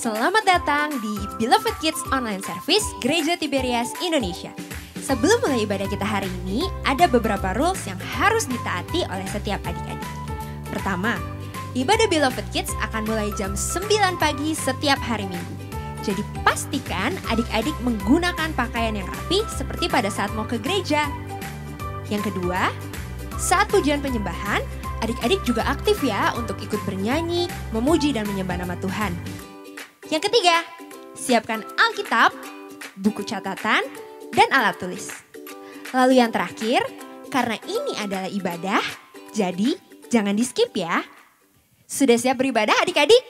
Selamat datang di Beloved Kids Online Service Gereja Tiberias Indonesia. Sebelum mulai ibadah kita hari ini, ada beberapa rules yang harus ditaati oleh setiap adik-adik. Pertama, ibadah Beloved Kids akan mulai jam 9 pagi setiap hari Minggu. Jadi pastikan adik-adik menggunakan pakaian yang rapi seperti pada saat mau ke gereja. Yang kedua, saat pujian penyembahan, adik-adik juga aktif ya untuk ikut bernyanyi, memuji dan menyembah nama Tuhan. Yang ketiga, siapkan Alkitab, buku catatan, dan alat tulis. Lalu yang terakhir, karena ini adalah ibadah, jadi jangan di skip ya. Sudah siap beribadah adik-adik?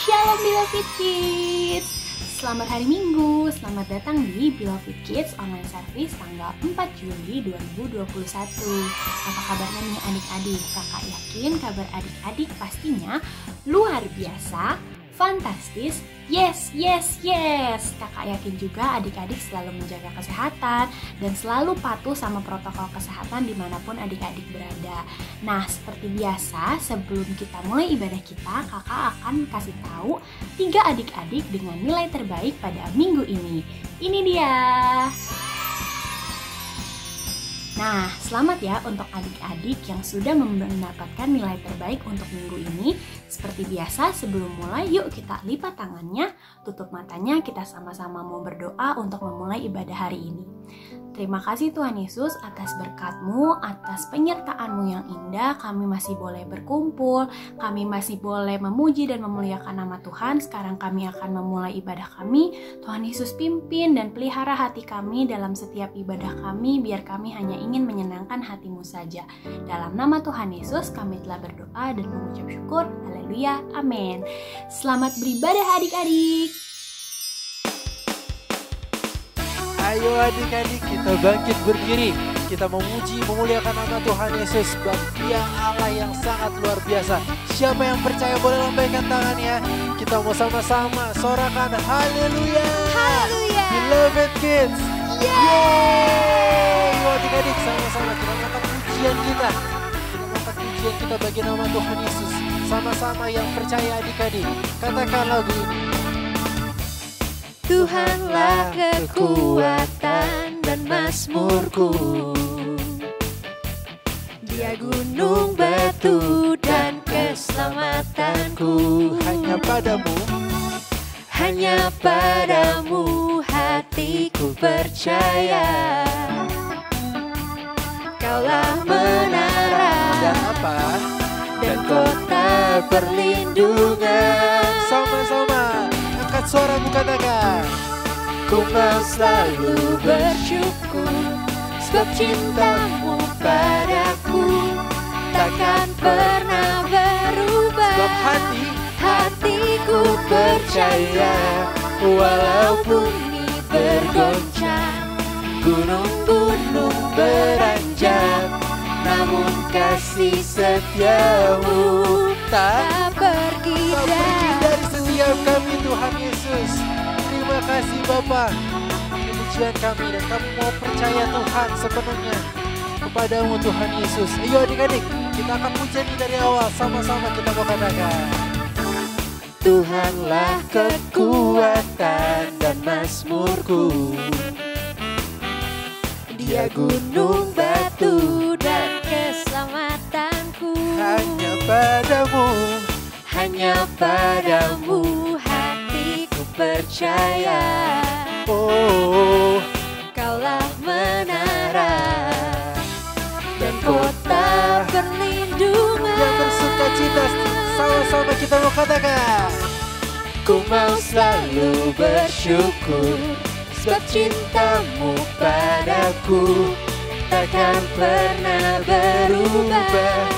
Shalom Beloved Kids, selamat hari Minggu, selamat datang di Beloved Kids Online Service tanggal 4 Juli 2021. Apa kabarnya nih adik-adik? Kakak yakin kabar adik-adik pastinya luar biasa, fantastis, yes. Kakak yakin juga adik-adik selalu menjaga kesehatan dan selalu patuh sama protokol kesehatan dimanapun adik-adik berada. Nah, seperti biasa, sebelum kita mulai ibadah kita, kakak akan kasih tahu 3 adik-adik dengan nilai terbaik pada minggu ini. Ini dia. Nah, selamat ya untuk adik-adik yang sudah mendapatkan nilai terbaik untuk minggu ini. Seperti biasa, sebelum mulai, yuk kita lipat tangannya, tutup matanya, kita sama-sama mau berdoa untuk memulai ibadah hari ini. Terima kasih Tuhan Yesus atas berkat-Mu, atas penyertaan-Mu yang indah. Kami masih boleh berkumpul, kami masih boleh memuji dan memuliakan nama Tuhan. Sekarang kami akan memulai ibadah kami. Tuhan Yesus pimpin dan pelihara hati kami dalam setiap ibadah kami, biar kami hanya ingin menyenangkan hati-Mu saja. Dalam nama Tuhan Yesus kami telah berdoa dan mengucap syukur. Haleluya, amin. Selamat beribadah adik-adik. Ayo adik-adik, kita bangkit berdiri. Kita memuji, memuliakan nama Tuhan Yesus, sebab Dia Allah yang sangat luar biasa. Siapa yang percaya boleh lambaikan tangannya. Kita mau sama-sama sorakan haleluya. Haleluya. Beloved Kids. Yeay. Ayo adik-adik, sama-sama kita angkat pujian kita. Kita angkat pujian kita bagi nama Tuhan Yesus. Sama-sama yang percaya adik-adik, katakan lagu ini. Tuhanlah kekuatan dan mazmurku, Dia gunung batu dan keselamatanku. Hanya padamu hatiku percaya. Kaulah menara dan kota perlindungan. Sama-sama angkat suaramu, katakan. Ku mau selalu bersyukur, sebab cintamu padaku takkan pernah berubah. Sebab hatiku percaya, walau bumi bergoncang, gunung-gunung beranjak, namun kasih setiamu tak pergi dari setiap kami Tuhan Yesus. Terima kasih Bapa, pujian kami, dan kami mau percaya Tuhan sepenuhnya kepadamu Tuhan Yesus. Ayo adik-adik, kita akan pujian dari awal, sama-sama kita mau katakan. Tuhanlah kekuatan dan mazmurku, Dia gunung batu dan keselamatanku. Hanya padamu hatiku percaya. Oh, Kaulah menara dan kota perlindungan. yang bersuka cita, sama-sama kita mau katakan. Ku mau selalu bersyukur, sebab cintamu padaku takkan pernah berubah.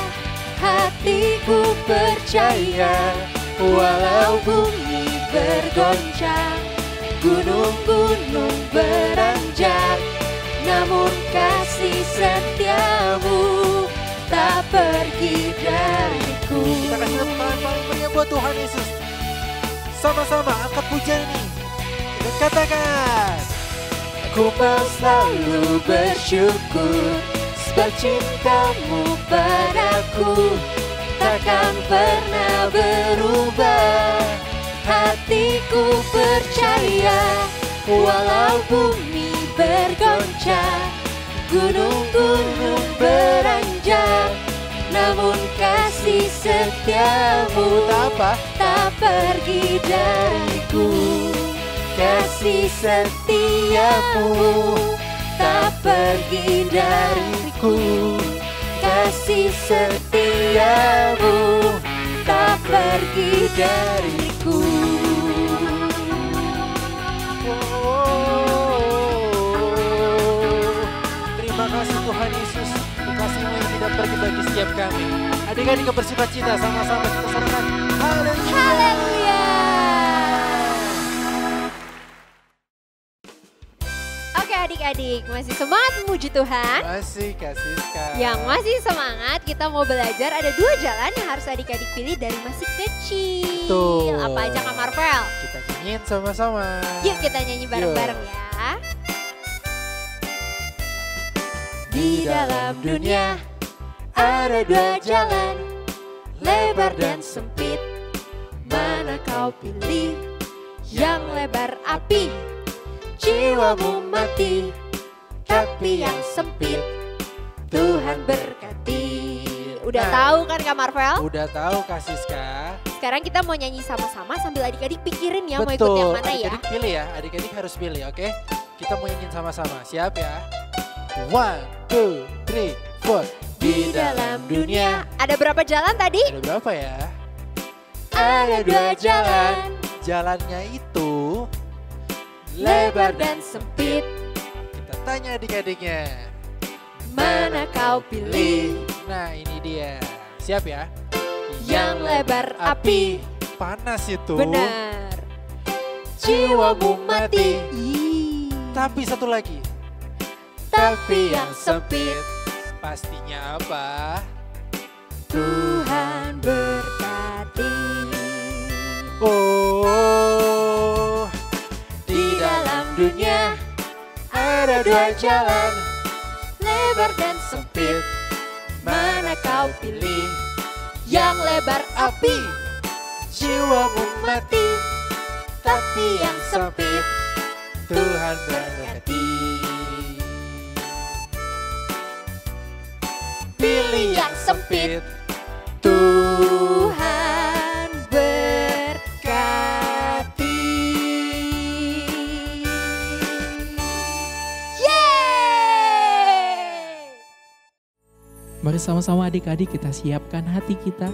Hatiku percaya, walau bumi bergoncang, gunung-gunung beranjak, namun kasih setiamu tak pergi dariku. Kita kasih tepuk tangan paling meriah buat Tuhan Yesus. Sama-sama angkat pujian ini dan katakan, Ku mau selalu bersyukur sebab cintamu padaku takkan pernah berubah. Hatiku percaya walau bumi bergoncang, gunung-gunung beranjak, namun kasih setiamu tak pergi dariku. Kasih setiamu tak pergi dariku. Kasih setiamu tak pergi dariku. Terima kasih Tuhan Yesus, kasih-Mu yang tidak pergi bagi setiap kami. Adik-adik bersuka cita, sama-sama kita sorakan haleluya. Haleluya. Oke adik-adik, masih semangat memuji Tuhan? Masih Kak Siska. Yang masih semangat, kita mau belajar ada 2 jalan yang harus adik-adik pilih dari masih kecil. Betul. Apa aja Kak Marvel? Kita nyanyiin sama-sama. Yuk kita nyanyi bareng-bareng ya. Di dalam dunia ada 2 jalan, lebar dan sempit. Mana kau pilih? Yang lebar api, jiwamu mati. Tapi yang sempit, Tuhan berkati. Udah tahu kan Kak Marvel? Udah tahu Kak Siska. Sekarang kita mau nyanyi sama-sama sambil adik-adik pikirin ya mau ikut yang mana ya. Adik-adik pilih ya, adik-adik harus pilih, oke? Kita mau nyanyiin sama-sama, siap ya? 1, 2, 3, 4. Di dalam dunia Ada berapa jalan tadi? Ada berapa ya? ada 2 jalan, Jalannya itu lebar dan sempit. kita tanya adik-adiknya. Mana kau pilih? Nah ini dia. Siap ya? Yang lebar api, Panas itu. Benar. jiwamu mati. Tapi satu lagi. Tapi yang sempit, Pastinya apa? Tuhan berkati. Oh, Di dalam dunia ada 2 jalan, lebar dan sempit. Mana kau pilih? Yang lebar api, jiwamu mati. Tapi yang sempit, Tuhan berkati. pilih yang sempit. Tuhan berkati. Yeay! Mari sama-sama adik-adik kita siapkan hati kita.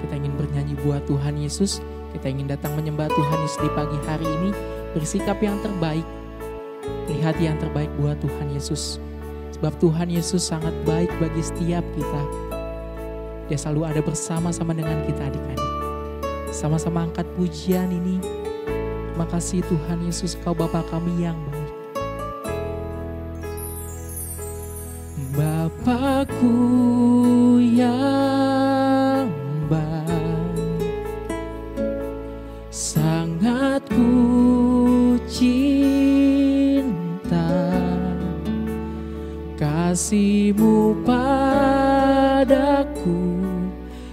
Kita ingin bernyanyi buat Tuhan Yesus. Kita ingin datang menyembah Tuhan Yesus di pagi hari ini. Bersikap yang terbaik. Lihat yang terbaik buat Tuhan Yesus. Sebab Tuhan Yesus sangat baik bagi setiap kita. Dia selalu ada bersama-sama dengan kita adik-adik. Sama-sama angkat pujian ini. Terima kasih Tuhan Yesus, Kau Bapa kami yang baik. Bapakku yang baik, sangat ku cinta. Kasih-Mu padaku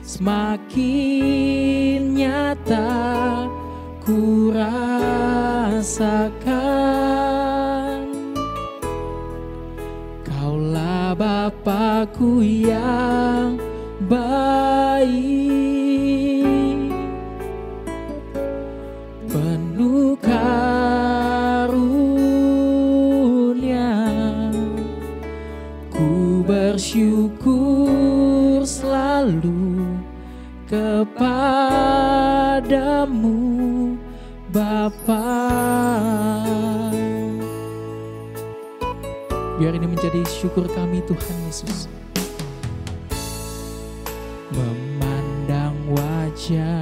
semakin nyata ku rasakan. Kaulah Bapakku yang baik, penuh karunia. Ku bersyukur selalu kepadamu Bapa. Biar ini menjadi syukur kami Tuhan Yesus. Memandang wajah-Mu,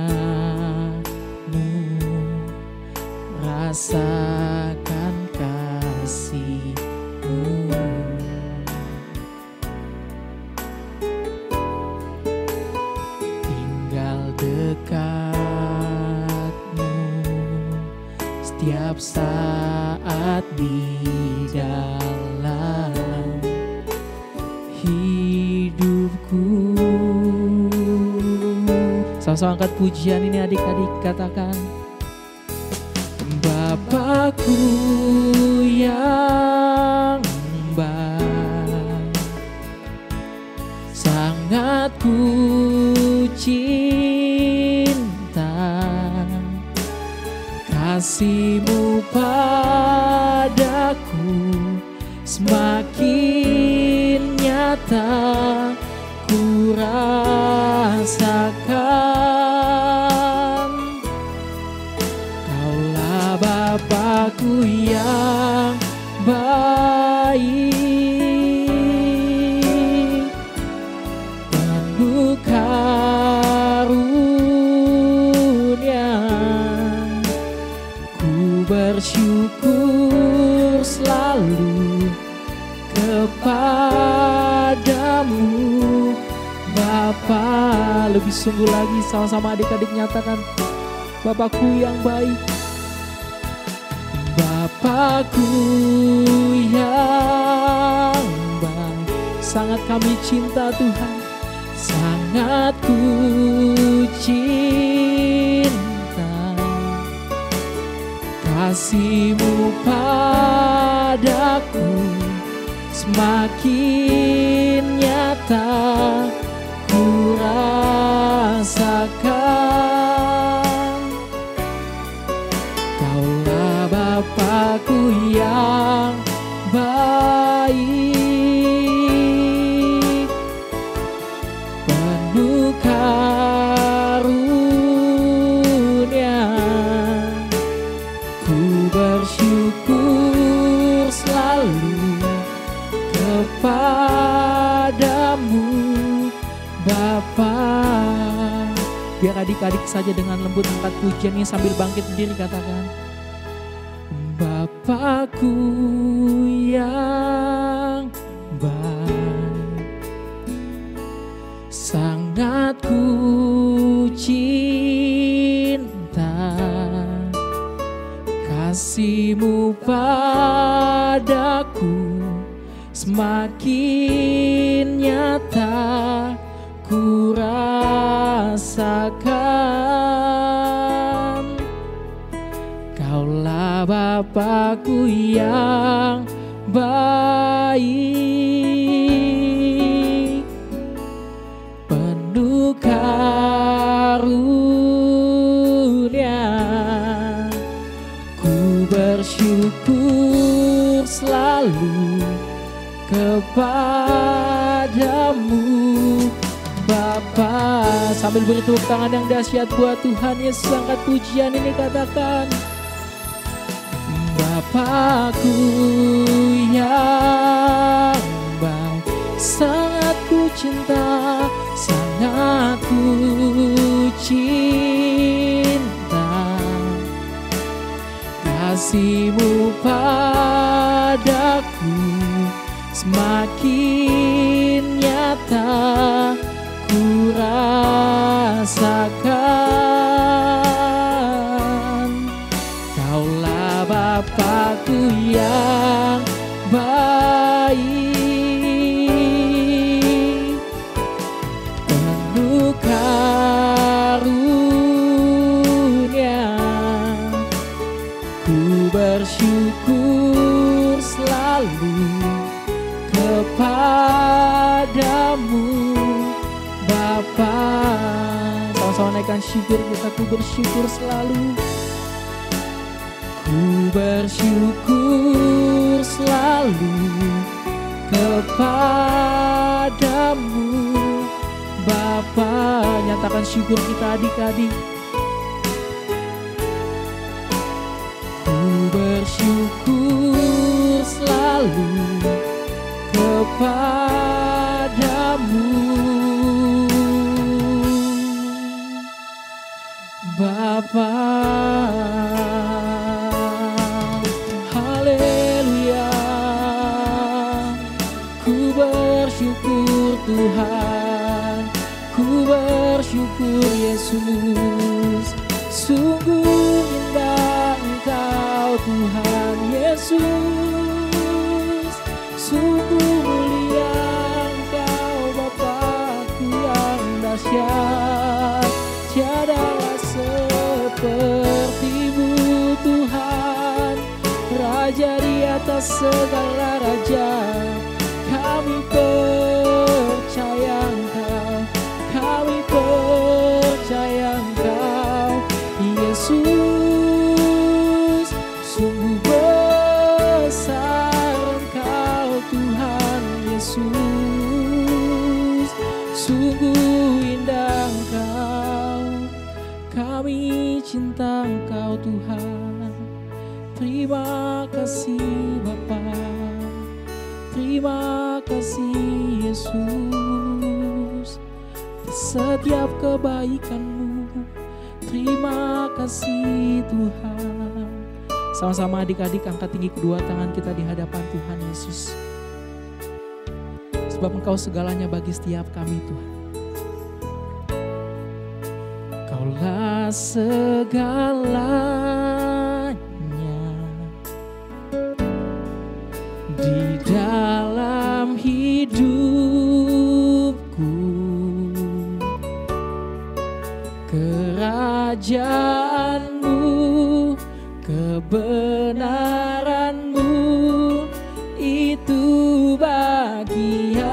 rasakan kasih-Mu. Tinggal dekat setiap saat di dalam hidupku. Sama-sama angkat pujian ini adik-adik, katakan: Bapakku yang baik, sangat ku cinta, kasih-Mu padaku semakin nyata ku rasakan. Kaulah Bapakku yang baik, penuh karunia. Ku bersyukur selalu kepadamu Bapa. Lebih sungguh lagi, sama-sama adik-adik nyatakan: Bapakku yang baik, Bapakku yang baik, sangat kami cinta Tuhan, sangat ku cinta, kasih-Mu padaku semakin nyata ku rasakan. Kaulah Bapakku yang baik, penuh karunia. Ku bersyukur selalu kepadamu Bapa. Biar adik-adik saja dengan lembut angkat pujiannya sambil bangkit berdiri, katakan: Bapakku yang baik, sangat ku cinta, kasih-Mu padaku semakin nyata ku rasakan. Kaulah Bapakku yang baik, penuh karunia. Ku bersyukur selalu kepadamu Bapa. Sambil beri tepuk tangan yang dahsyat buat Tuhan Yesus, angkat pujian ini, katakan: Bapakku yang baik, sangat ku cinta, sangat ku cinta, kasih-Mu padaku semakin nyata ku rasakan. Kaulah Bapakku yang baik, penuh karunia. Ku bersyukur selalu kepadamu Bapa. Sama-sama naikkan syukur kita. Ku bersyukur selalu, ku bersyukur selalu kepadamu Bapa. Nyatakan syukur kita adik-adik. Ku bersyukur selalu kepadamu Bapa. Haleluya. Ku bersyukur Tuhan, ku bersyukur Yesus. Sungguh indah Engkau Tuhan Yesus. Sungguh mulia Engkau Bapa-Ku yang dahsyat. Tiadalah seperti-Mu Tuhan, Raja di atas segala raja. Kami percaya Engkau, kami percaya Engkau Yesus. Sungguh besar Engkau Tuhan Yesus, sungguh indah Engkau. Kami cinta Engkau Tuhan. Terima kasih Bapa, terima kasih Yesus, setiap kebaikan-Mu. Terima kasih Tuhan. Sama-sama adik-adik angkat tinggi kedua tangan kita di hadapan Tuhan Yesus. Sebab Engkau segalanya bagi setiap kami Tuhan. Kaulah segalanya di dalam hidupku. Kerajaan-Mu, kebenaran-Mu, itu bagianku.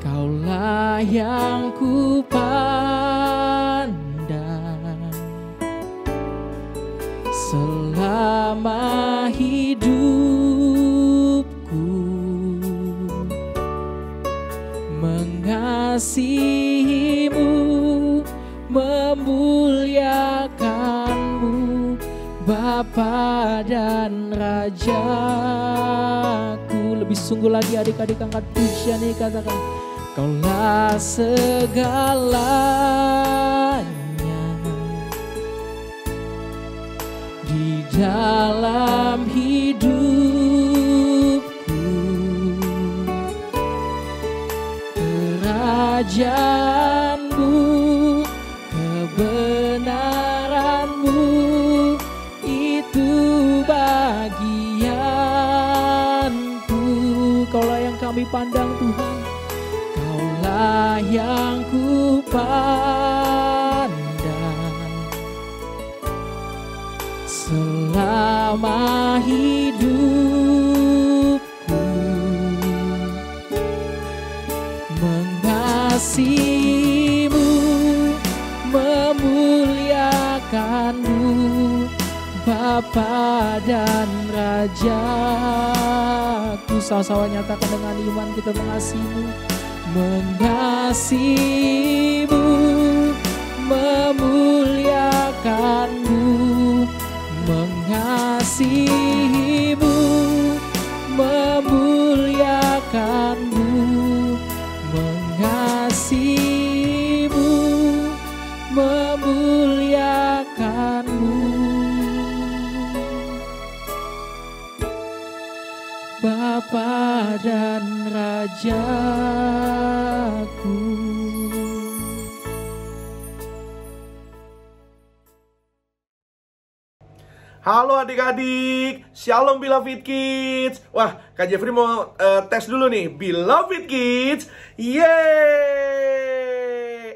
Kaulah yang ku pandang selama hidupku. Mengasihi-Mu, memuliakan-Mu, Bapa dan Rajaku. Lebih sungguh lagi adik-adik angkat pujian ini, katakan Kaulah segalanya di dalam hidupku. Kerajaan-Mu, kebenaran-Mu, itu bagianku. Kaulah yang kami pandang Tuhan, Kaulah yang ku pandang selama hidupku. Mengasihi-Mu, memuliakan-Mu, Bapa dan Rajaku. Sama-sama nyatakan dengan iman kita mengasihi-Mu. Mengasihi-Mu, memuliakan-Mu, mengasihi-Mu, memuliakan-Mu, mengasihi-Mu, memuliakan-Mu, Bapa dan Rajaku. Halo adik-adik, Shalom Beloved Kids. Wah, Kak Jeffrey mau tes dulu nih, Beloved Kids. Yeay!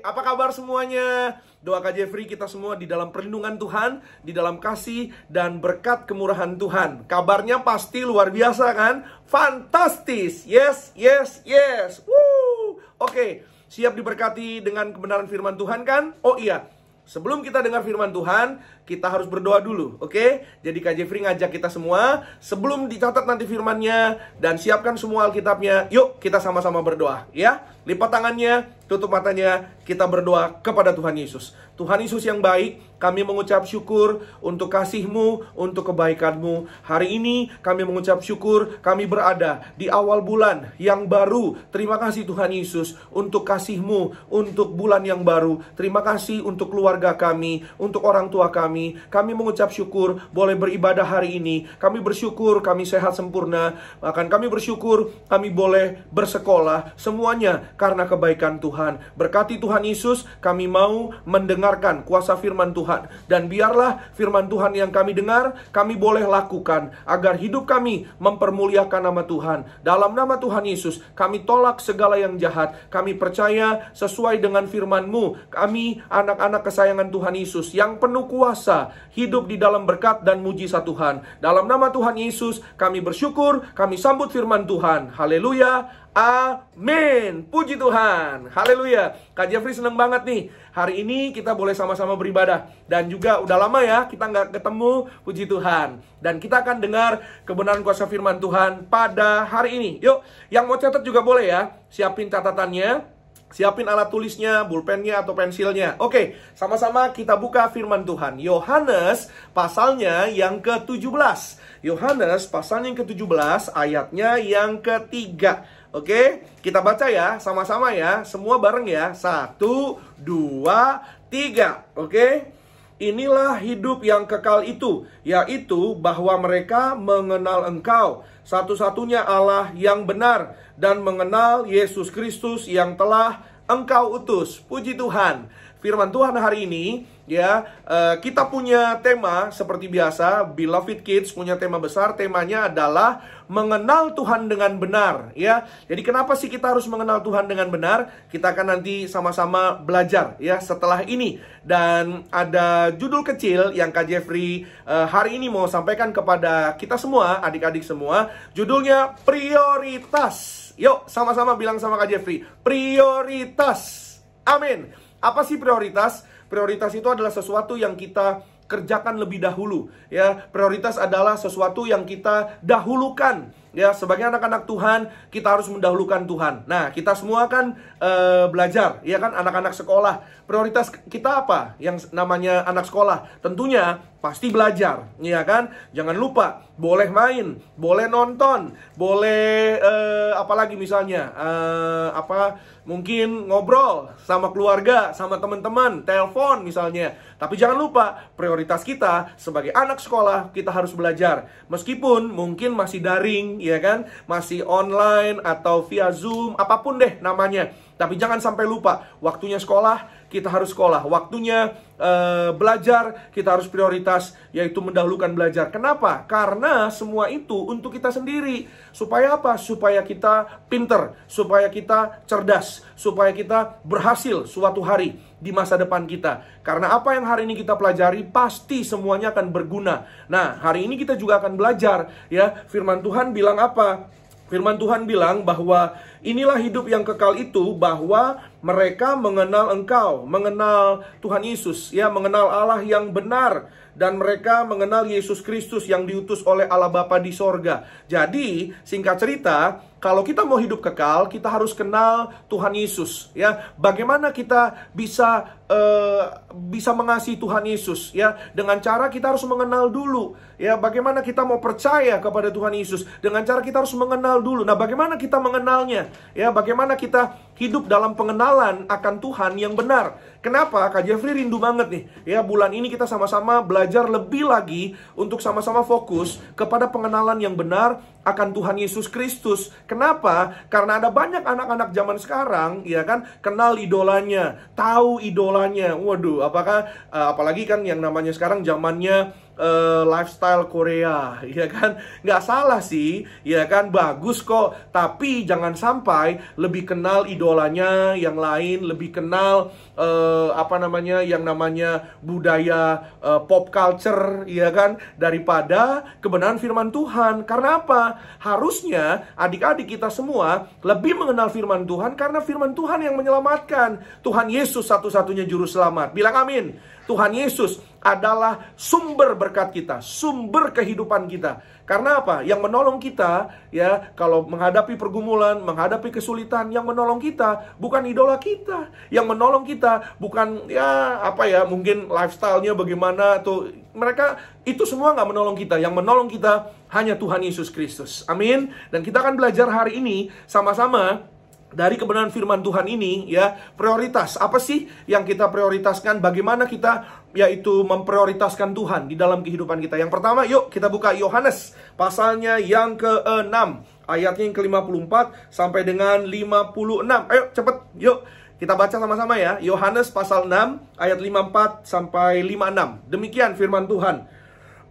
Apa kabar semuanya? Doa Kak Jeffrey kita semua di dalam perlindungan Tuhan, di dalam kasih dan berkat kemurahan Tuhan. Kabarnya pasti luar biasa kan? Fantastis! Yes, yes, yes! Woo! Oke, siap diberkati dengan kebenaran firman Tuhan kan? Oh iya, sebelum kita dengar firman Tuhan, kita harus berdoa dulu, oke? Jadi Kak Jeffrey ngajak kita semua, sebelum dicatat nanti firmannya, dan siapkan semua Alkitabnya, yuk kita sama-sama berdoa, ya? Lipat tangannya, tutup matanya, kita berdoa kepada Tuhan Yesus. Tuhan Yesus yang baik, kami mengucap syukur untuk kasih-Mu, untuk kebaikan-Mu. Hari ini kami mengucap syukur kami berada di awal bulan yang baru. Terima kasih Tuhan Yesus untuk kasih-Mu, untuk bulan yang baru. Terima kasih untuk keluarga kami, untuk orang tua kami. Kami mengucap syukur boleh beribadah hari ini. Kami bersyukur kami sehat sempurna. Bahkan kami bersyukur kami boleh bersekolah. Semuanya karena kebaikan Tuhan. Berkati Tuhan Yesus, kami mau mendengarkan kuasa firman Tuhan. Dan biarlah firman Tuhan yang kami dengar, kami boleh lakukan agar hidup kami mempermuliakan nama Tuhan. Dalam nama Tuhan Yesus, kami tolak segala yang jahat. Kami percaya sesuai dengan firman-Mu. Kami anak-anak kesayangan Tuhan Yesus yang penuh kuasa, hidup di dalam berkat dan mujizat Tuhan. Dalam nama Tuhan Yesus, kami bersyukur, kami sambut firman Tuhan. Haleluya. Amin. Puji Tuhan. Haleluya. Kak Jeffrey senang banget nih. Hari ini kita boleh sama-sama beribadah. Dan juga udah lama ya kita nggak ketemu. Puji Tuhan. Dan kita akan dengar kebenaran kuasa firman Tuhan pada hari ini. Yuk, yang mau catat juga boleh ya. Siapin catatannya. Siapin alat tulisnya, pulpennya atau pensilnya. Oke, sama-sama kita buka firman Tuhan. Yohanes pasalnya yang ke-17. Yohanes pasalnya yang ke-17, ayatnya yang ke-3. Oke, kita baca ya, sama-sama ya. Semua bareng ya. 1, 2, 3. Oke. Inilah hidup yang kekal itu, yaitu bahwa mereka mengenal Engkau, satu-satunya Allah yang benar, dan mengenal Yesus Kristus yang telah Engkau utus. Puji Tuhan. Firman Tuhan hari ini ya, kita punya tema seperti biasa. Beloved Kids punya tema besar. Temanya adalah mengenal Tuhan dengan benar ya. Jadi kenapa sih kita harus mengenal Tuhan dengan benar? Kita akan nanti sama-sama belajar ya setelah ini. Dan ada judul kecil yang Kak Jeffrey hari ini mau sampaikan kepada kita semua, adik-adik semua. Judulnya prioritas. Yuk sama-sama bilang sama Kak Jeffrey, prioritas. Amin. Apa sih prioritas? Prioritas itu adalah sesuatu yang kita kerjakan lebih dahulu ya. Prioritas adalah sesuatu yang kita dahulukan ya. Sebagai anak-anak Tuhan, kita harus mendahulukan Tuhan. Nah, kita semua kan belajar ya kan, anak-anak sekolah. Prioritas kita apa? Yang namanya anak sekolah tentunya pasti belajar ya kan. Jangan lupa, boleh main, boleh nonton, boleh apalagi misalnya mungkin ngobrol sama keluarga, sama teman-teman, telepon misalnya. Tapi jangan lupa, prioritas kita sebagai anak sekolah, kita harus belajar. Meskipun mungkin masih daring, ya kan? Masih online atau via Zoom, apapun deh namanya. Tapi jangan sampai lupa, waktunya sekolah, kita harus sekolah. Waktunya belajar, kita harus prioritas, yaitu mendahulukan belajar. Kenapa? Karena semua itu untuk kita sendiri. Supaya apa? Supaya kita pinter, supaya kita cerdas, supaya kita berhasil suatu hari di masa depan kita. Karena apa yang hari ini kita pelajari pasti semuanya akan berguna. Nah, hari ini kita juga akan belajar ya. Firman Tuhan bilang apa? Firman Tuhan bilang bahwa inilah hidup yang kekal itu, bahwa mereka mengenal Engkau, mengenal Tuhan Yesus, ya, mengenal Allah yang benar, dan mereka mengenal Yesus Kristus yang diutus oleh Allah Bapa di sorga. Jadi, singkat cerita, kalau kita mau hidup kekal, kita harus kenal Tuhan Yesus, ya. Bagaimana kita bisa mengasihi Tuhan Yesus, ya? Dengan cara kita harus mengenal dulu, ya. Bagaimana kita mau percaya kepada Tuhan Yesus? Dengan cara kita harus mengenal dulu. Nah, bagaimana kita mengenalnya? Ya, bagaimana kita hidup dalam pengenalan akan Tuhan yang benar? Kenapa? Kak Jeffrey rindu banget nih, ya. Bulan ini kita sama-sama belajar lebih lagi untuk sama-sama fokus kepada pengenalan yang benar akan Tuhan Yesus Kristus. Kenapa? Karena ada banyak anak-anak zaman sekarang, ya kan, kenal idolanya, tahu idolanya. Waduh, apalagi kan yang namanya sekarang zamannya lifestyle Korea, ya kan? Nggak salah sih, ya kan? Bagus kok. Tapi jangan sampai lebih kenal idolanya yang lain, lebih kenal yang namanya budaya pop culture, ya kan? Daripada kebenaran firman Tuhan. Karena apa? Harusnya adik-adik kita semua lebih mengenal firman Tuhan, karena firman Tuhan yang menyelamatkan. Tuhan Yesus satu-satunya juru selamat. Bilang amin. Tuhan Yesus adalah sumber berkat kita, sumber kehidupan kita. Karena apa? Yang menolong kita, ya, kalau menghadapi pergumulan, menghadapi kesulitan, yang menolong kita bukan idola kita. Yang menolong kita bukan, ya, apa ya, mungkin lifestyle-nya bagaimana, atau mereka, itu semua nggak menolong kita. Yang menolong kita hanya Tuhan Yesus Kristus. Amin. Dan kita akan belajar hari ini sama-sama dari kebenaran firman Tuhan ini, ya, prioritas. Apa sih yang kita prioritaskan? Bagaimana kita, yaitu memprioritaskan Tuhan di dalam kehidupan kita. Yang pertama, yuk kita buka Yohanes pasalnya yang ke-6, ayatnya yang ke-54 sampai dengan 56. Ayo cepet, yuk kita baca sama-sama ya. Yohanes pasal 6 ayat 54 sampai 56. Demikian firman Tuhan.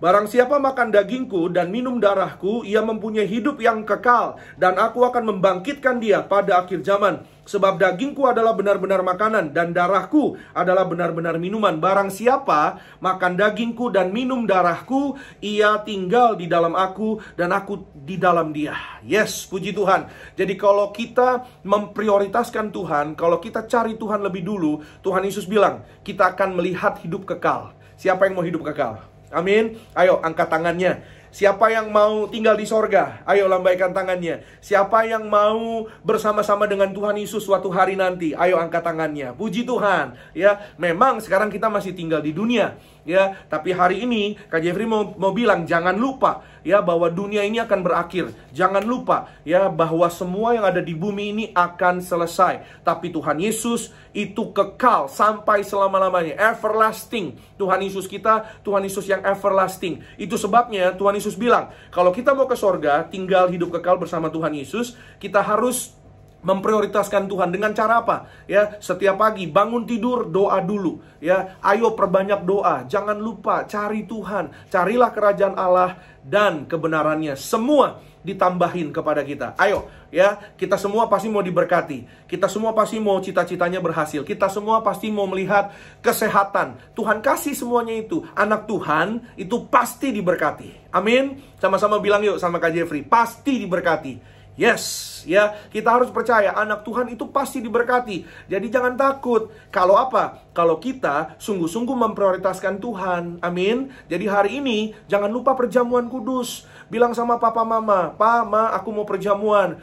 Barang siapa makan dagingku dan minum darahku, ia mempunyai hidup yang kekal, dan aku akan membangkitkan dia pada akhir zaman. Sebab dagingku adalah benar-benar makanan, dan darahku adalah benar-benar minuman. Barang siapa makan dagingku dan minum darahku, ia tinggal di dalam aku, dan aku di dalam dia. Yes, puji Tuhan. Jadi kalau kita memprioritaskan Tuhan, kalau kita cari Tuhan lebih dulu, Tuhan Yesus bilang, kita akan melihat hidup kekal. Siapa yang mau hidup kekal? Amin. Ayo angkat tangannya. Siapa yang mau tinggal di sorga? Ayo lambaikan tangannya. Siapa yang mau bersama-sama dengan Tuhan Yesus suatu hari nanti? Ayo angkat tangannya. Puji Tuhan. Ya, memang sekarang kita masih tinggal di dunia, ya, tapi hari ini Kak Jeffrey mau bilang, jangan lupa, ya, bahwa dunia ini akan berakhir. Jangan lupa, ya, bahwa semua yang ada di bumi ini akan selesai. Tapi Tuhan Yesus itu kekal sampai selama-lamanya, everlasting. Tuhan Yesus kita, Tuhan Yesus yang everlasting. Itu sebabnya Tuhan Yesus bilang, kalau kita mau ke sorga, tinggal hidup kekal bersama Tuhan Yesus, kita harus memprioritaskan Tuhan. Dengan cara apa? Ya, setiap pagi bangun tidur doa dulu, ya. Ayo perbanyak doa. Jangan lupa cari Tuhan. Carilah kerajaan Allah dan kebenarannya. Semua ditambahin kepada kita. Ayo, ya, kita semua pasti mau diberkati. Kita semua pasti mau cita-citanya berhasil. Kita semua pasti mau melihat kesehatan. Tuhan kasih semuanya itu. Anak Tuhan itu pasti diberkati. Amin. Sama-sama bilang yuk sama Kak Jeffrey, pasti diberkati. Yes, ya, kita harus percaya anak Tuhan itu pasti diberkati. Jadi jangan takut. Kalau apa? Kalau kita sungguh-sungguh memprioritaskan Tuhan. Amin. Jadi hari ini jangan lupa perjamuan kudus. Bilang sama papa mama, "Pa, ma, aku mau perjamuan.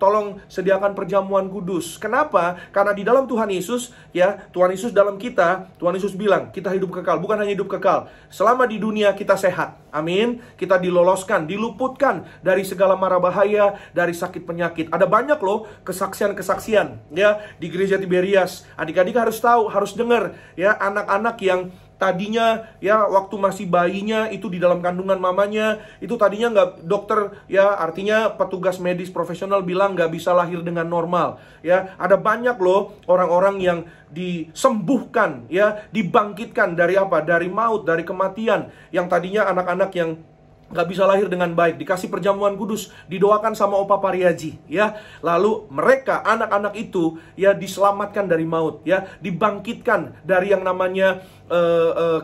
Tolong sediakan perjamuan kudus." Kenapa? Karena di dalam Tuhan Yesus, ya, Tuhan Yesus dalam kita, Tuhan Yesus bilang, kita hidup kekal. Bukan hanya hidup kekal. Selama di dunia kita sehat. Amin. Kita diloloskan, diluputkan dari segala mara bahaya, dari sakit penyakit. Ada banyak loh kesaksian-kesaksian, ya, di gereja Tiberias. Adik-adik harus tahu, harus dengar, ya, anak-anak yang tadinya, ya, waktu masih bayinya itu di dalam kandungan mamanya, itu tadinya nggak, dokter, ya, artinya petugas medis profesional bilang nggak bisa lahir dengan normal, ya. Ada banyak loh orang-orang yang disembuhkan, ya, dibangkitkan dari apa? Dari maut, dari kematian. Yang tadinya anak-anak yang nggak bisa lahir dengan baik, dikasih perjamuan kudus, didoakan sama Opa Pariaji, ya. Lalu mereka, anak-anak itu, ya, diselamatkan dari maut, ya, dibangkitkan dari yang namanya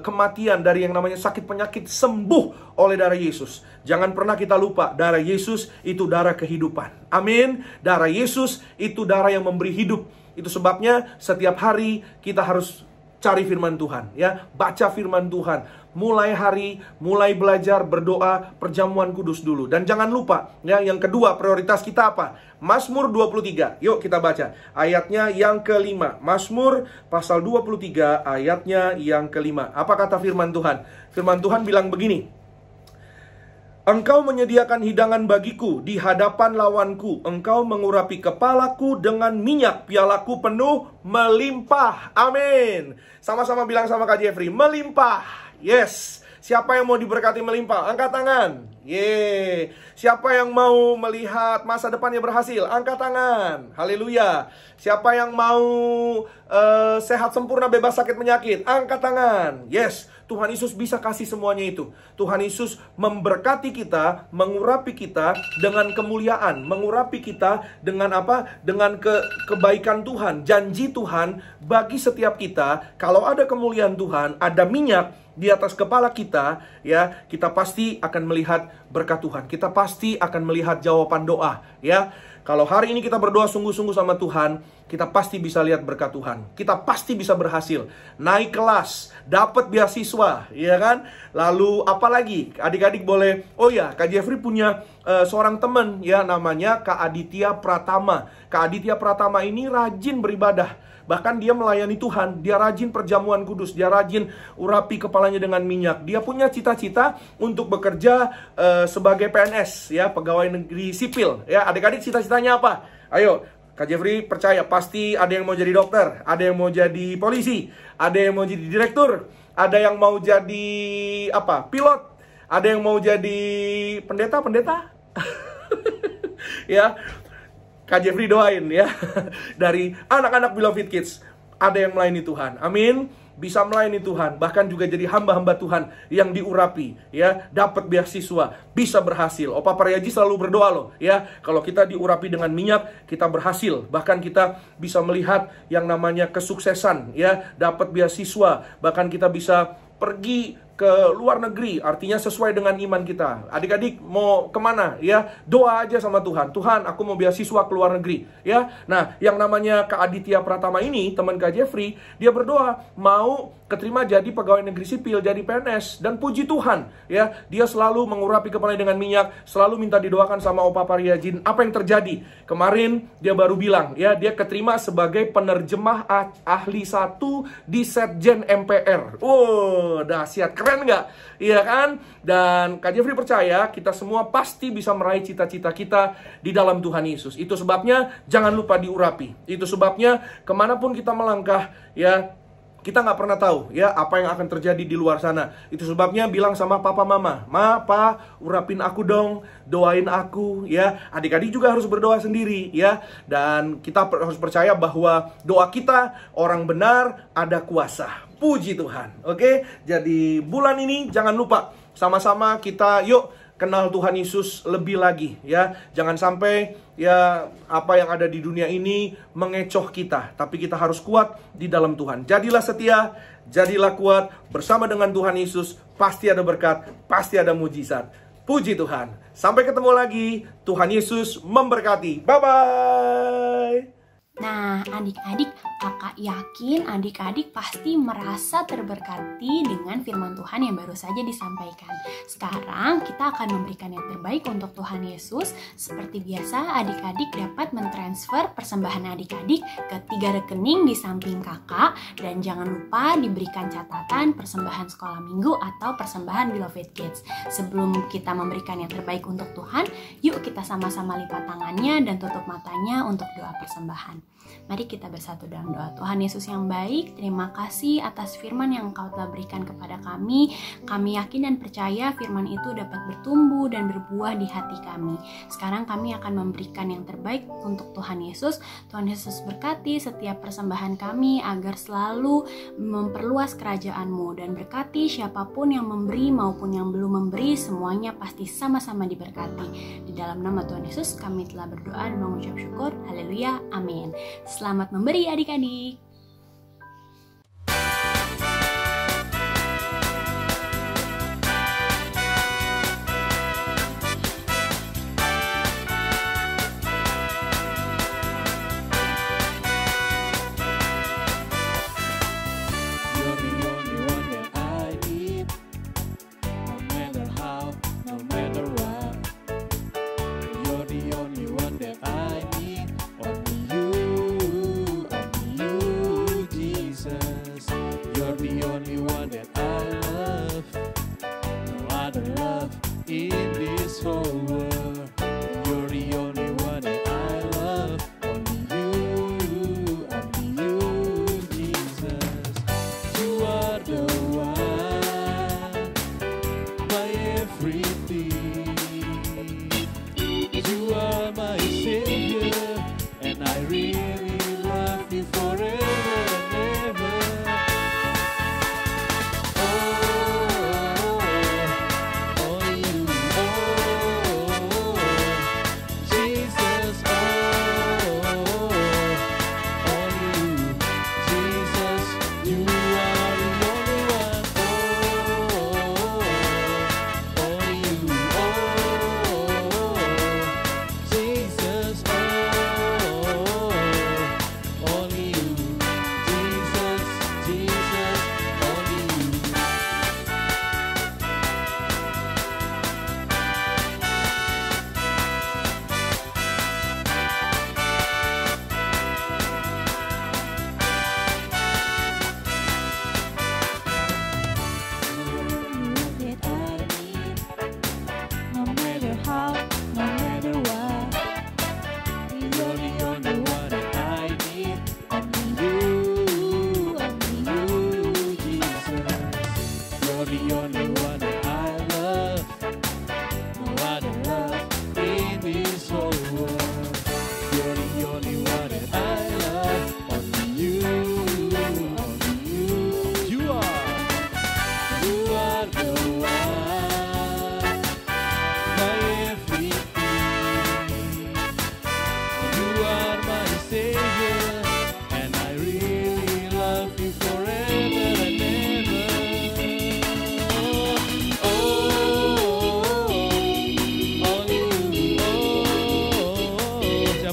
kematian, dari yang namanya sakit penyakit, sembuh oleh darah Yesus. Jangan pernah kita lupa, darah Yesus itu darah kehidupan. Amin. Darah Yesus itu darah yang memberi hidup. Itu sebabnya setiap hari kita harus cari firman Tuhan, ya, baca firman Tuhan. Mulai hari, mulai belajar, berdoa, perjamuan kudus dulu. Dan jangan lupa, ya, yang kedua prioritas kita apa? Mazmur 23. Yuk kita baca ayatnya yang ke-5. Mazmur pasal 23 ayatnya yang ke-5. Apa kata firman Tuhan? Firman Tuhan bilang begini. Engkau menyediakan hidangan bagiku di hadapan lawanku. Engkau mengurapi kepalaku dengan minyak. Pialaku penuh melimpah. Amin. Sama-sama bilang sama Kak Jeffrey, melimpah. Yes. Siapa yang mau diberkati melimpah? Angkat tangan. Yeay. Siapa yang mau melihat masa depannya berhasil? Angkat tangan. Haleluya. Siapa yang mau sehat sempurna, bebas sakit penyakit? Angkat tangan. Yes. Tuhan Yesus bisa kasih semuanya itu. Tuhan Yesus memberkati kita, mengurapi kita dengan kemuliaan, mengurapi kita dengan apa? Dengan kebaikan Tuhan, janji Tuhan bagi setiap kita. Kalau ada kemuliaan Tuhan, ada minyak di atas kepala kita, ya, kita pasti akan melihat berkat Tuhan. Kita pasti akan melihat jawaban doa, ya. Kalau hari ini kita berdoa sungguh-sungguh sama Tuhan, kita pasti bisa lihat berkat Tuhan. Kita pasti bisa berhasil naik kelas, dapat beasiswa, ya kan? Lalu apalagi adik-adik boleh, oh ya, Kak Jeffrey punya seorang teman ya, namanya Kak Aditya Pratama. Kak Aditya Pratama ini rajin beribadah. Bahkan dia melayani Tuhan, dia rajin perjamuan kudus, dia rajin urapi kepalanya dengan minyak. Dia punya cita-cita untuk bekerja sebagai PNS, ya, pegawai negeri sipil. Ya, adik-adik cita-citanya apa? Ayo, Kak Jeffrey percaya pasti ada yang mau jadi dokter, ada yang mau jadi polisi, ada yang mau jadi direktur, ada yang mau jadi apa? Pilot, ada yang mau jadi pendeta. Ya. Kak Jeffrey doain ya, dari anak-anak Beloved Kids, ada yang melayani Tuhan, amin, bisa melayani Tuhan, bahkan juga jadi hamba-hamba Tuhan yang diurapi, ya, dapat beasiswa, bisa berhasil. Opa Paryaji selalu berdoa loh, ya, kalau kita diurapi dengan minyak, kita berhasil, bahkan kita bisa melihat yang namanya kesuksesan, ya, dapat beasiswa, bahkan kita bisa pergi ke luar negeri, artinya sesuai dengan iman kita. Adik-adik mau kemana? Ya, doa aja sama Tuhan. Tuhan, aku mau beasiswa ke luar negeri. Ya, nah, yang namanya Kak Aditya Pratama ini, teman Kak Jeffrey, dia berdoa mau keterima jadi pegawai negeri sipil, jadi PNS, dan puji Tuhan, ya, dia selalu mengurapi kepalanya dengan minyak, selalu minta didoakan sama Opa Paryajin. Apa yang terjadi? Kemarin dia baru bilang, ya, dia keterima sebagai penerjemah ahli 1 di Setjen MPR. Dahsyat, keren nggak? Iya kan? Dan Kak Jeffrey percaya kita semua pasti bisa meraih cita-cita kita di dalam Tuhan Yesus. Itu sebabnya jangan lupa diurapi. Itu sebabnya kemanapun kita melangkah, ya, kita nggak pernah tahu ya apa yang akan terjadi di luar sana. Itu sebabnya bilang sama papa mama, Ma, Pa, urapin aku dong, doain aku ya. Adik-adik juga harus berdoa sendiri ya. Dan kita harus percaya bahwa doa kita orang benar ada kuasa. Puji Tuhan. Oke, jadi bulan ini jangan lupa sama-sama kita yuk kenal Tuhan Yesus lebih lagi ya. Jangan sampai ya apa yang ada di dunia ini mengecoh kita, tapi kita harus kuat di dalam Tuhan. Jadilah setia, jadilah kuat bersama dengan Tuhan Yesus. Pasti ada berkat, pasti ada mujizat. Puji Tuhan. Sampai ketemu lagi. Tuhan Yesus memberkati. Bye-bye. Nah, adik-adik, kakak yakin adik-adik pasti merasa terberkati dengan firman Tuhan yang baru saja disampaikan. Sekarang kita akan memberikan yang terbaik untuk Tuhan Yesus. Seperti biasa, adik-adik dapat mentransfer persembahan adik-adik ke 3 rekening di samping kakak. Dan jangan lupa diberikan catatan persembahan sekolah minggu atau persembahan Beloved Kids. Sebelum kita memberikan yang terbaik untuk Tuhan, yuk kita sama-sama lipat tangannya dan tutup matanya untuk doa persembahan. Mari kita bersatu dalam doa. Tuhan Yesus yang baik, terima kasih atas firman yang Engkau telah berikan kepada kami. Kami yakin dan percaya firman itu dapat bertumbuh dan berbuah di hati kami. Sekarang kami akan memberikan yang terbaik untuk Tuhan Yesus. Tuhan Yesus berkati setiap persembahan kami agar selalu memperluas kerajaan-Mu, dan berkati siapapun yang memberi maupun yang belum memberi, semuanya pasti sama-sama diberkati. Di dalam nama Tuhan Yesus kami telah berdoa dan mengucap syukur. Haleluya, amin. Selamat memberi adik-adik. Only you.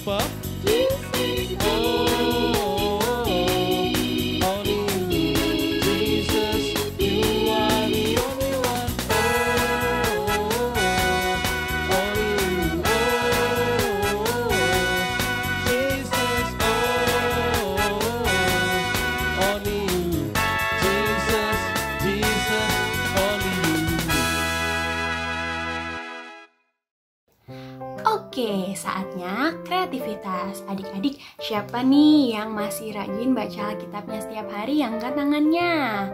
Apa? Jesus, oh, only you. Jesus, you are the only one. Only you. Jesus, only you. Jesus, only you. Oke, saatnya kreativitas. Adik-adik, siapa nih yang masih rajin baca Alkitabnya setiap hari? Angkat tangannya.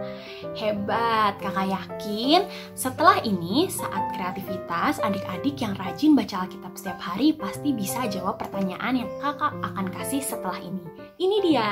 Hebat, kakak yakin setelah ini saat kreativitas, adik-adik yang rajin baca Alkitab setiap hari pasti bisa jawab pertanyaan yang kakak akan kasih setelah ini. Ini dia.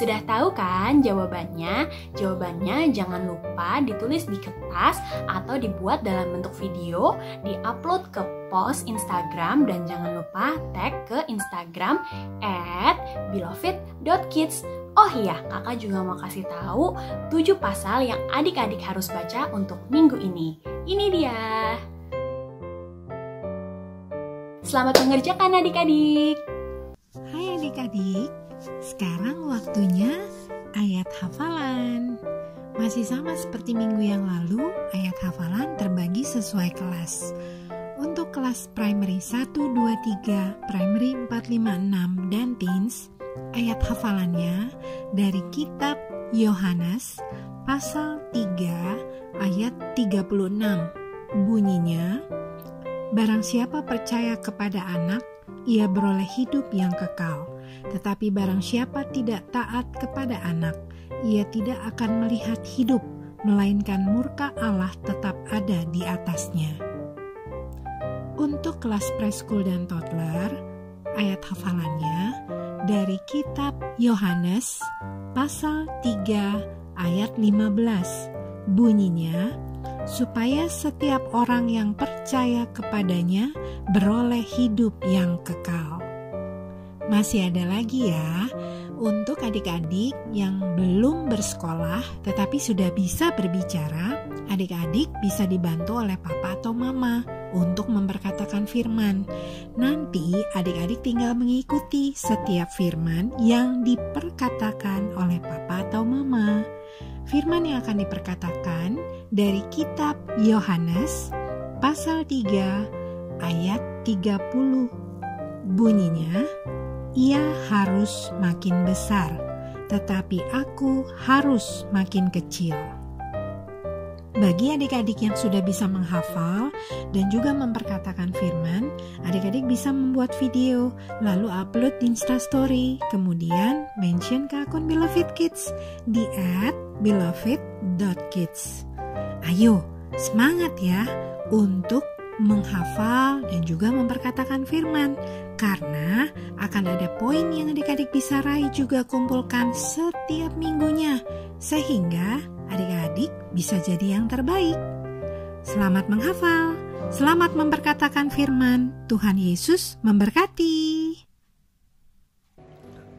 Sudah tahu kan jawabannya? Jawabannya jangan lupa ditulis di kertas atau dibuat dalam bentuk video, diupload ke post Instagram, dan jangan lupa tag ke Instagram @beloved.kids. Oh iya, kakak juga mau kasih tahu 7 pasal yang adik-adik harus baca untuk minggu ini. Ini dia. Selamat mengerjakan adik-adik. Hai adik-adik, sekarang waktunya ayat hafalan. Masih sama seperti minggu yang lalu, ayat hafalan terbagi sesuai kelas. Untuk kelas primary 1, 2, 3, primary 4, 5, 6, dan teens, ayat hafalannya dari kitab Yohanes pasal 3 ayat 36. Bunyinya, barang siapa percaya kepada anak, ia beroleh hidup yang kekal. Tetapi barang siapa tidak taat kepada anak, ia tidak akan melihat hidup, melainkan murka Allah tetap ada di atasnya. Untuk kelas preschool dan toddler, ayat hafalannya dari kitab Yohanes pasal 3 ayat 15. Bunyinya, supaya setiap orang yang percaya kepadanya beroleh hidup yang kekal. Masih ada lagi ya, untuk adik-adik yang belum bersekolah tetapi sudah bisa berbicara, adik-adik bisa dibantu oleh papa atau mama untuk memperkatakan firman. Nanti adik-adik tinggal mengikuti setiap firman yang diperkatakan oleh papa atau mama. Firman yang akan diperkatakan dari kitab Yohanes pasal 3 ayat 30. Bunyinya, ia harus makin besar, tetapi aku harus makin kecil. Bagi adik-adik yang sudah bisa menghafal dan juga memperkatakan firman, adik-adik bisa membuat video, lalu upload di Instastory, kemudian mention ke akun Beloved Kids di @beloved.kids. Ayo, semangat ya untuk menghafal dan juga memperkatakan firman, karena akan ada poin yang adik-adik bisa raih juga kumpulkan setiap minggunya, sehingga adik-adik bisa jadi yang terbaik. Selamat menghafal, selamat memperkatakan firman. Tuhan Yesus memberkati.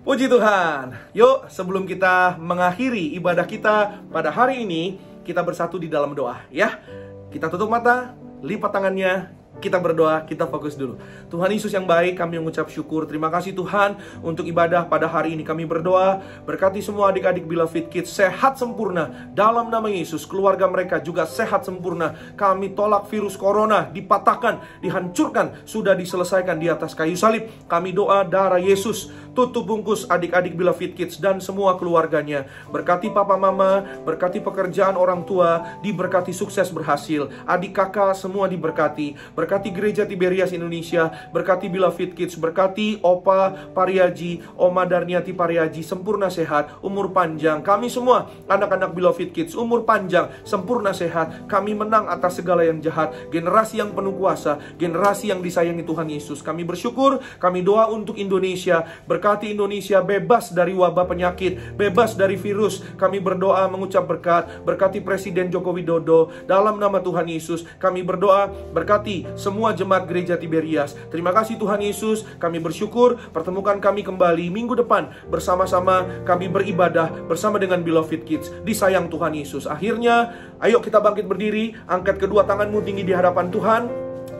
Puji Tuhan. Yuk, sebelum kita mengakhiri ibadah kita pada hari ini, kita bersatu di dalam doa ya. Kita tutup mata, lipat tangannya, kita berdoa, kita fokus dulu. Tuhan Yesus yang baik, kami mengucap syukur. Terima kasih Tuhan untuk ibadah pada hari ini. Kami berdoa, berkati semua adik-adik Beloved Kids sehat sempurna dalam nama Yesus. Keluarga mereka juga sehat sempurna. Kami tolak virus corona, dipatahkan, dihancurkan, sudah diselesaikan di atas kayu salib. Kami doa darah Yesus tutup bungkus adik-adik Beloved Kids dan semua keluarganya. Berkati papa mama, berkati pekerjaan orang tua, diberkati sukses berhasil. Adik kakak semua diberkati. Berkati Gereja Tiberias Indonesia, berkati Beloved Kids, berkati Opa Pariaji, Oma Darniati Pariaji, sempurna sehat, umur panjang. Kami semua anak-anak Beloved Kids, umur panjang, sempurna sehat. Kami menang atas segala yang jahat. Generasi yang penuh kuasa, generasi yang disayangi Tuhan Yesus. Kami bersyukur, kami doa untuk Indonesia. Berkati Indonesia bebas dari wabah penyakit, bebas dari virus. Kami berdoa mengucap berkat. Berkati Presiden Joko Widodo. Dalam nama Tuhan Yesus, kami berdoa berkati semua jemaat gereja Tiberias. Terima kasih Tuhan Yesus. Kami bersyukur pertemukan kami kembali minggu depan. Bersama-sama kami beribadah bersama dengan Beloved Kids. Disayang Tuhan Yesus. Akhirnya, ayo kita bangkit berdiri. Angkat kedua tanganmu tinggi di hadapan Tuhan.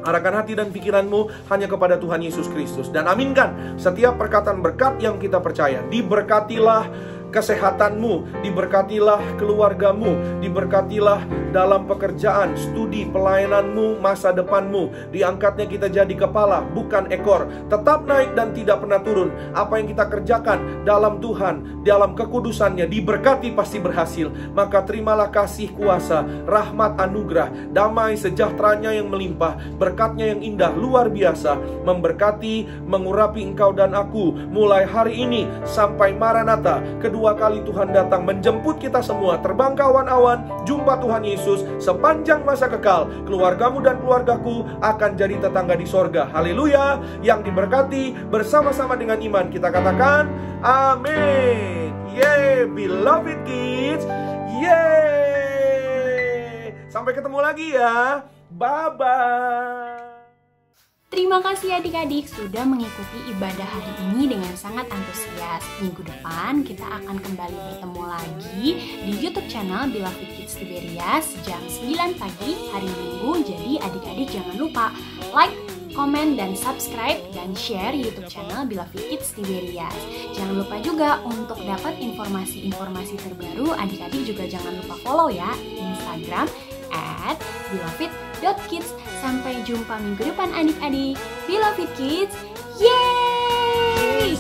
Arahkan hati dan pikiranmu hanya kepada Tuhan Yesus Kristus. Dan aminkan setiap perkataan berkat yang kita percaya. Diberkatilah kesehatanmu, diberkatilah keluargamu, diberkatilah dalam pekerjaan, studi, pelayananmu, masa depanmu. Diangkatnya kita jadi kepala, bukan ekor. Tetap naik dan tidak pernah turun. Apa yang kita kerjakan dalam Tuhan, dalam kekudusannya, diberkati pasti berhasil. Maka terimalah kasih kuasa, rahmat, anugerah, damai, sejahteranya yang melimpah, berkatnya yang indah, luar biasa, memberkati, mengurapi engkau dan aku, mulai hari ini sampai Maranatha. Kedua kali Tuhan datang menjemput kita semua. Terbang ke awan-awan, jumpa Tuhan Yesus sepanjang masa kekal. Keluargamu dan keluargaku akan jadi tetangga di sorga. Haleluya. Yang diberkati bersama-sama dengan iman. Kita katakan amin. Yeay, Beloved Kids. Yeay. Sampai ketemu lagi ya. Bye-bye. Terima kasih adik-adik sudah mengikuti ibadah hari ini dengan sangat antusias. Minggu depan kita akan kembali bertemu lagi di YouTube channel Beloved Kids Tiberias jam 9 pagi hari Minggu. Jadi adik-adik jangan lupa like, komen, dan subscribe dan share YouTube channel Beloved Kids Tiberias. Jangan lupa juga untuk dapat informasi-informasi terbaru, adik-adik juga jangan lupa follow ya Instagram @beloved.kids. Sampai jumpa minggu depan adik-adik. Beloved Kids, yeay!